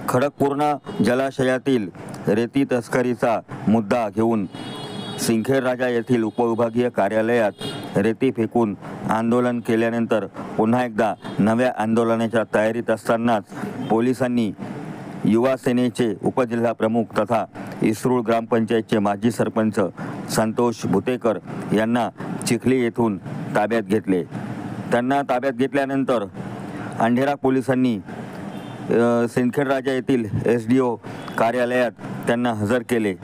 खडकपूर्णा जलाशयातील रेती तस्करीचा मुद्दा घेऊन सिंदखेड राजा येथील उपविभागीय कार्यालयात रेती फेकून आंदोलन केल्यानंतर पुन्हा एकदा नव्या आंदोलनाच्या तयारीत असतानाच पोलिसांनी युवा सेनेचे उपजिल्हा प्रमुख तथा इसरूळ ग्रामपंचायतचे माजी सरपंच संतोष भुतेकर यांना चिखली येथून ताब्यात घेतले। त्यांना ताब्यात घेतल्यानंतर अंधेरा पोलिसांनी सिंदखेड राजा येथील SDO कार्यालयात त्यांना हजर केले।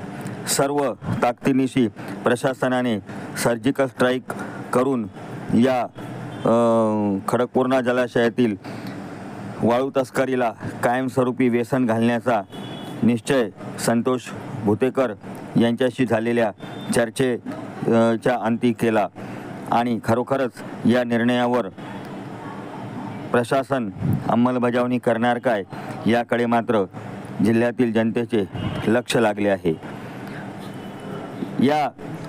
सर्व ताकदीनिशी प्रशासनाने सर्जिकल स्ट्राईक करून या खडकपूर्णा जलाशयातील वाळू तस्करीला कायमस्वरूपी वेसन घालण्याचा निश्चय संतोष भुतेकर यांच्याशी झालेल्या चर्चेच्या अंती केला आणि खरोखरच या निर्णयावर प्रशासन अंमलबजावणी करणार काय याकडे मात्र जिल्ह्यातील जनतेचे लक्ष लागले आहे। या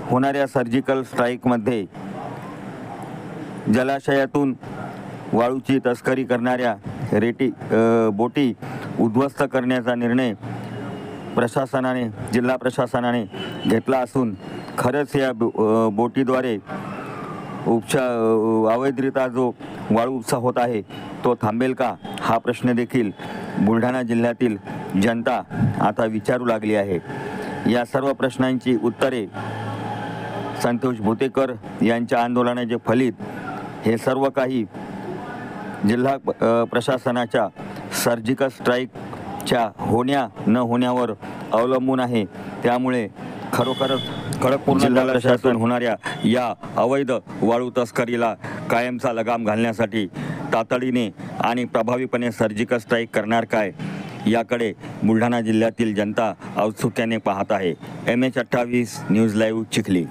होणाऱ्या सर्जिकल स्ट्राईकमध्ये जलाशयातून वाळूची तस्करी करणाऱ्या बोटी उद्ध्वस्त करण्याचा निर्णय जिल्हा प्रशासनाने घेतला असून खरंच या बोटीद्वारे अवैधरित्या जो वाळू उपसा होत आहे तो थांबेल का हा प्रश्न देखील बुलढाणा जिल्ह्यातील जनता आता विचारू लागली आहे। या सर्व प्रश्नांची उत्तरे संतोष भुतेकर यांच्या आंदोलनाचे फलित हे सर्व काही जिल्हा प्रशासनाच्या सर्जिकल स्ट्राईकच्या होण्या न होण्यावर अवलंबून आहे। त्यामुळे खरोखरच खडकपूर्णा जलाशयातून होणाऱ्या या अवैध वाळू तस्करीला कायमचा लगाम घालण्यासाठी तातडीने आणि प्रभावीपणे सर्जिकल स्ट्राईक करणार काय याकडे बुलढाणा जिल्ह्यातील जनता औत्सुक्याने पाहत आहे। MH28 news live Chikhli.